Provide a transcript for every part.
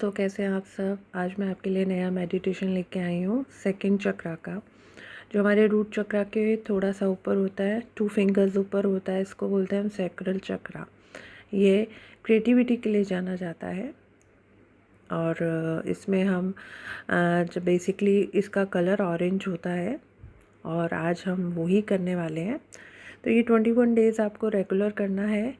दोस्तों, कैसे हैं आप सब। आज मैं आपके लिए नया मेडिटेशन लेके आई हूँ सेकंड चक्रा का, जो हमारे रूट चक्रा के थोड़ा सा ऊपर होता है, 2 फिंगर्स ऊपर होता है। इसको बोलते हैं हम सैक्रल चक्रा। ये क्रिएटिविटी के लिए जाना जाता है और इसमें हम जब बेसिकली इसका कलर ऑरेंज होता है और आज हम वही करने वाले हैं। तो ये 21 डेज़ आपको रेगुलर करना है।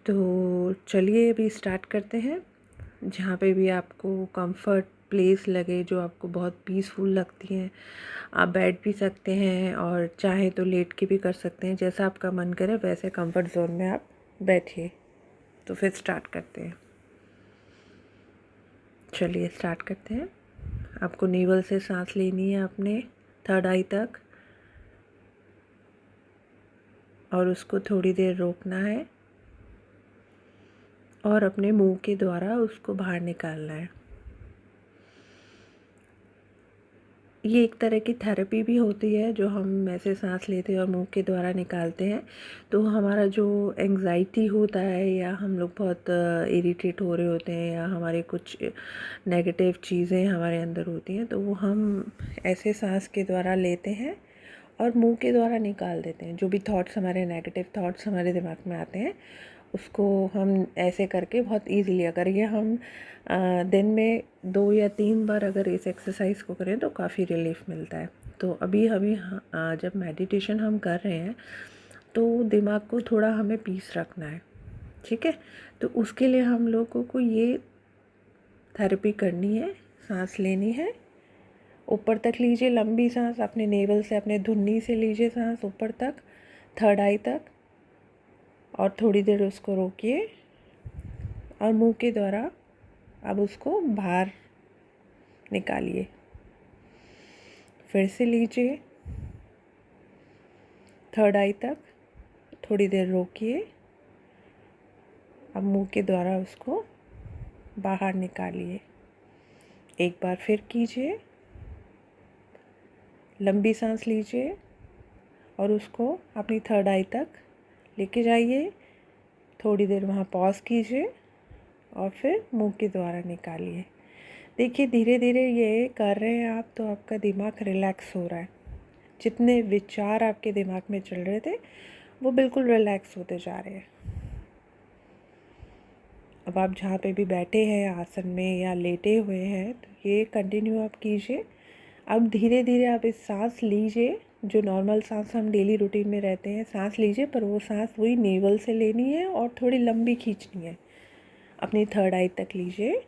तो चलिए अभी स्टार्ट करते हैं। जहाँ पे भी आपको कंफर्ट प्लेस लगे, जो आपको बहुत पीसफुल लगती हैं, आप बैठ भी सकते हैं और चाहे तो लेट के भी कर सकते हैं। जैसा आपका मन करे वैसे कंफर्ट जोन में आप बैठिए। तो फिर स्टार्ट करते हैं। चलिए स्टार्ट करते हैं। आपको नेवल से सांस लेनी है अपने थर्ड आई तक और उसको थोड़ी देर रोकना है और अपने मुंह के द्वारा उसको बाहर निकालना है। ये एक तरह की थेरेपी भी होती है, जो हम ऐसे सांस लेते हैं और मुंह के द्वारा निकालते हैं। तो हमारा जो एंग्जाइटी होता है या हम लोग बहुत इरिटेट हो रहे होते हैं या हमारे कुछ नेगेटिव चीज़ें हमारे अंदर होती हैं, तो वो हम ऐसे सांस के द्वारा लेते हैं और मुंह के द्वारा निकाल देते हैं। जो भी थॉट्स हमारे नेगेटिव थॉट्स हमारे दिमाग में आते हैं, उसको हम ऐसे करके बहुत इजीली, अगर ये हम दिन में 2 या 3 बार अगर इस एक्सरसाइज को करें तो काफ़ी रिलीफ मिलता है। तो अभी अभी जब मेडिटेशन हम कर रहे हैं तो दिमाग को थोड़ा हमें पीस रखना है, ठीक है। तो उसके लिए हम लोगों को ये थेरेपी करनी है। सांस लेनी है, ऊपर तक लीजिए लंबी सांस, अपने नेवल से, अपने धुन्नी से लीजिए सांस ऊपर तक, थर्ड आई तक, और थोड़ी देर उसको रोकिए और मुंह के द्वारा अब उसको बाहर निकालिए। फिर से लीजिए थर्ड आई तक, थोड़ी देर रोकिए, अब मुंह के द्वारा उसको बाहर निकालिए। एक बार फिर कीजिए, लंबी सांस लीजिए और उसको अपनी थर्ड आई तक लेके जाइए। थोड़ी देर वहाँ पॉज कीजिए और फिर मुंह के द्वारा निकालिए। देखिए धीरे धीरे ये कर रहे हैं आप तो आपका दिमाग रिलैक्स हो रहा है। जितने विचार आपके दिमाग में चल रहे थे वो बिल्कुल रिलैक्स होते जा रहे हैं। अब आप जहाँ पे भी बैठे हैं, आसन में या लेटे हुए हैं, तो ये कंटिन्यू आप कीजिए। अब धीरे धीरे आप इस सांस लीजिए, जो नॉर्मल सांस हम डेली रूटीन में रहते हैं सांस लीजिए, पर वो सांस वही नेवल से लेनी है और थोड़ी लंबी खींचनी है। अपनी थर्ड आई तक लीजिए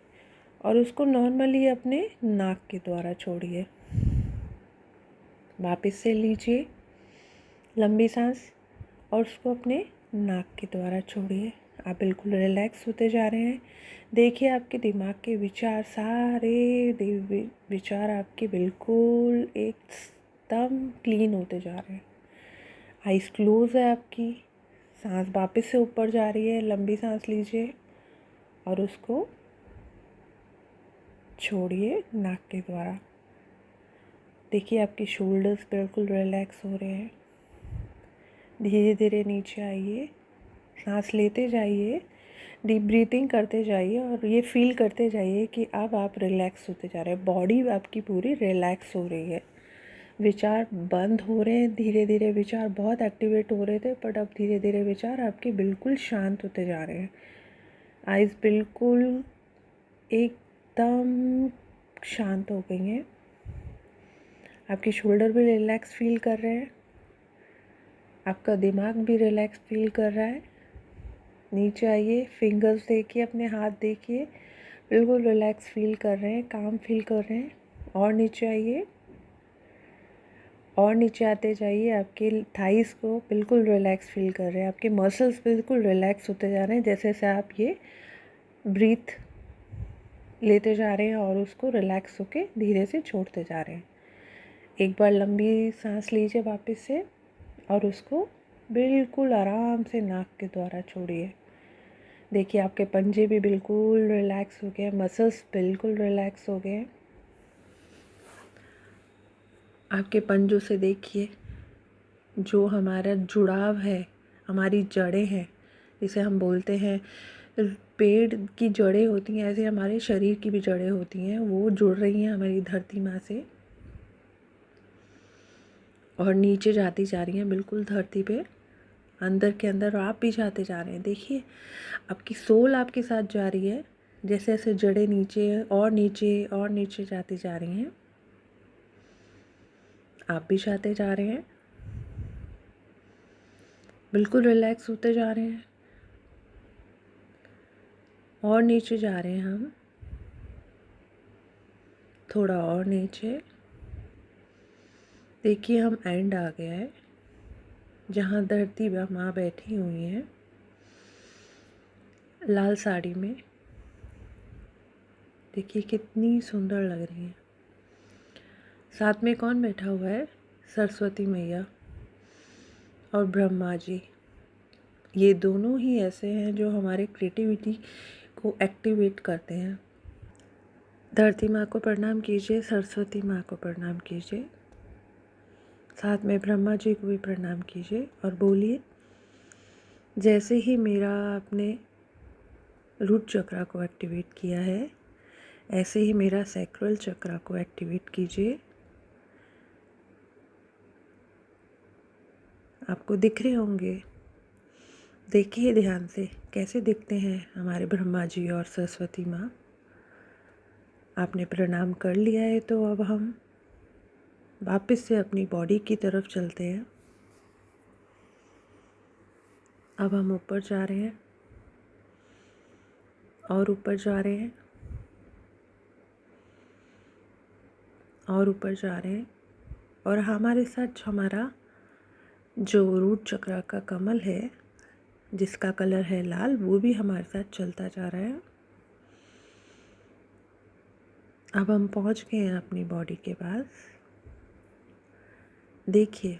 और उसको नॉर्मली अपने नाक के द्वारा छोड़िए। वापस से लीजिए लंबी सांस और उसको अपने नाक के द्वारा छोड़िए। आप बिल्कुल रिलैक्स होते जा रहे हैं। देखिए आपके दिमाग के विचार, सारे विचार आपके बिल्कुल एकदम क्लीन होते जा रहे हैं। आइज़ क्लोज है आपकी, सांस वापस से ऊपर जा रही है। लंबी सांस लीजिए और उसको छोड़िए नाक के द्वारा। देखिए आपके शोल्डर्स बिल्कुल रिलैक्स हो रहे हैं। धीरे धीरे नीचे आइए, सांस लेते जाइए, डीप ब्रीथिंग करते जाइए और ये फील करते जाइए कि अब आप रिलैक्स होते जा रहे हैं। बॉडी आपकी पूरी रिलैक्स हो रही है। विचार बंद हो रहे हैं धीरे धीरे। विचार बहुत एक्टिवेट हो रहे थे, बट अब धीरे धीरे विचार आपके बिल्कुल शांत होते जा रहे हैं। आइज़ बिल्कुल एकदम शांत हो गई हैं। आपके शोल्डर भी रिलैक्स फील कर रहे हैं, आपका दिमाग भी रिलैक्स फील कर रहा है। नीचे आइए, फिंगर्स देखिए, अपने हाथ देखिए, बिल्कुल रिलैक्स फील कर रहे हैं, काम फील कर रहे हैं। और नीचे आइए और नीचे आते जाइए। आपके थाइस को बिल्कुल रिलैक्स फील कर रहे हैं, आपके मसल्स बिल्कुल रिलैक्स होते जा रहे हैं जैसे जैसे आप ये ब्रीथ लेते जा रहे हैं और उसको रिलैक्स होके धीरे से छोड़ते जा रहे हैं। एक बार लंबी सांस लीजिए वापस से और उसको बिल्कुल आराम से नाक के द्वारा छोड़िए। देखिए आपके पंजे भी बिल्कुल रिलैक्स हो गए, मसल्स बिल्कुल रिलैक्स हो गए। आपके पंजों से देखिए जो हमारा जुड़ाव है, हमारी जड़ें हैं, जिसे हम बोलते हैं पेड़ की जड़ें होती हैं, ऐसे हमारे शरीर की भी जड़ें होती हैं, वो जुड़ रही हैं हमारी धरती माँ से और नीचे जाती जा रही हैं बिल्कुल धरती पे, अंदर के अंदर। और आप भी जाते जा रहे हैं। देखिए आपकी सोल आपके साथ जा रही है, जैसे जैसे जड़ें नीचे और नीचे और नीचे जाती जा रही हैं, आप भी जाते जा रहे हैं, बिल्कुल रिलैक्स होते जा रहे हैं और नीचे जा रहे हैं हम, थोड़ा और नीचे। देखिए हम एंड आ गया है, जहाँ धरती माँ बैठी हुई हैं लाल साड़ी में। देखिए कितनी सुंदर लग रही है। साथ में कौन बैठा हुआ है? सरस्वती मैया और ब्रह्मा जी। ये दोनों ही ऐसे हैं जो हमारे क्रिएटिविटी को एक्टिवेट करते हैं। धरती माँ को प्रणाम कीजिए, सरस्वती माँ को प्रणाम कीजिए, साथ में ब्रह्मा जी को भी प्रणाम कीजिए और बोलिए, जैसे ही मेरा आपने रूट चक्रा को एक्टिवेट किया है, ऐसे ही मेरा सैक्रल चक्रा को एक्टिवेट कीजिए। आपको दिख रहे होंगे, देखिए ध्यान से कैसे दिखते हैं हमारे ब्रह्मा जी और सरस्वती माँ। आपने प्रणाम कर लिया है तो अब हम वापस से अपनी बॉडी की तरफ चलते हैं। अब हम ऊपर जा रहे हैं और ऊपर जा रहे हैं और ऊपर जा रहे हैं, और हमारे साथ हमारा जो रूट चक्र का कमल है, जिसका कलर है लाल, वो भी हमारे साथ चलता जा रहा है। अब हम पहुंच गए हैं अपनी बॉडी के पास। देखिए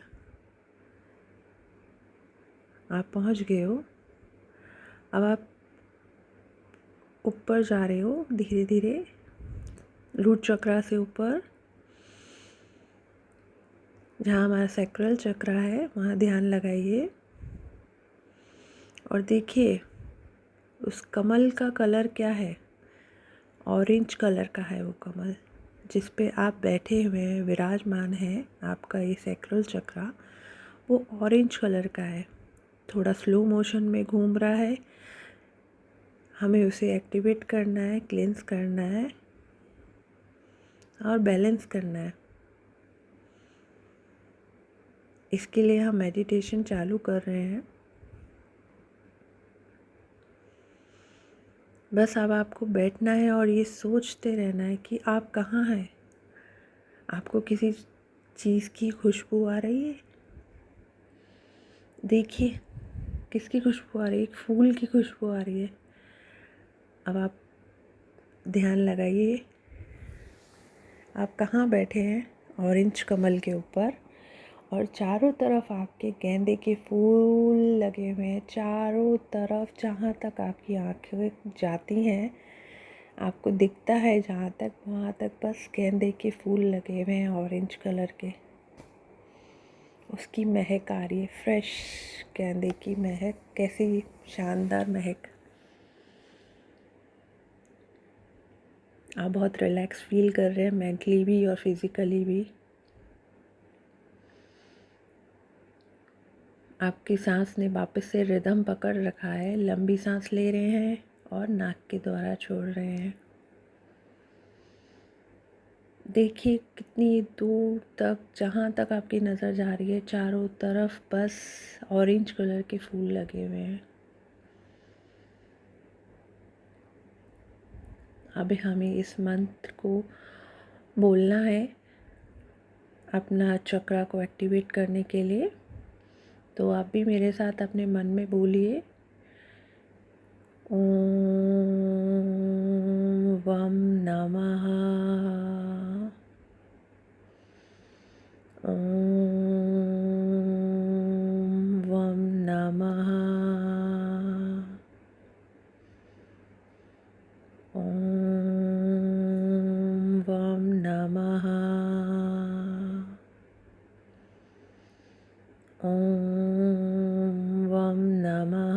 आप पहुंच गए हो। अब आप ऊपर जा रहे हो धीरे धीरे, रूट चक्र से ऊपर, जहाँ हमारा सैक्रल चक्र है वहाँ ध्यान लगाइए और देखिए उस कमल का कलर क्या है। ऑरेंज कलर का है वो कमल, जिस पे आप बैठे हुए हैं, विराजमान हैं। आपका ये सैक्रल चक्र वो ऑरेंज कलर का है, थोड़ा स्लो मोशन में घूम रहा है। हमें उसे एक्टिवेट करना है, क्लेंस करना है और बैलेंस करना है। इसके लिए हम मेडिटेशन चालू कर रहे हैं। बस अब आपको बैठना है और ये सोचते रहना है कि आप कहाँ हैं। आपको किसी चीज़ की खुशबू आ रही है? देखिए किसकी खुशबू आ रही है? एक फूल की खुशबू आ रही है। अब आप ध्यान लगाइए, आप कहाँ बैठे हैं? ऑरेंज कमल के ऊपर, और चारों तरफ आपके गेंदे के फूल लगे हुए हैं। चारों तरफ जहाँ तक आपकी आँखें जाती हैं, आपको दिखता है जहाँ तक, वहाँ तक बस गेंदे के फूल लगे हुए हैं ऑरेंज कलर के। उसकी महक आ रही है, फ्रेश गेंदे की महक, कैसी शानदार महक। आप बहुत रिलैक्स फील कर रहे हैं, मेंटली भी और फिज़िकली भी। आपकी सांस ने वापस से रिदम पकड़ रखा है। लंबी सांस ले रहे हैं और नाक के द्वारा छोड़ रहे हैं। देखिए कितनी दूर तक, जहाँ तक आपकी नज़र जा रही है, चारों तरफ बस ऑरेंज कलर के फूल लगे हुए हैं। अब हमें इस मंत्र को बोलना है अपना चक्रा को एक्टिवेट करने के लिए। तो आप भी मेरे साथ अपने मन में बोलिए, ओम वम नमः, ओम वम नमः, ओम वम नमः, ओम वम नमः,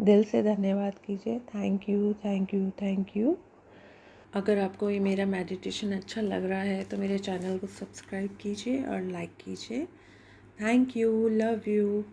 दिल से धन्यवाद कीजिए। Thank you, thank you, thank you. अगर आपको ये मेरा मेडिटेशन अच्छा लग रहा है तो मेरे चैनल को सब्सक्राइब कीजिए और लाइक कीजिए। Thank you, love you.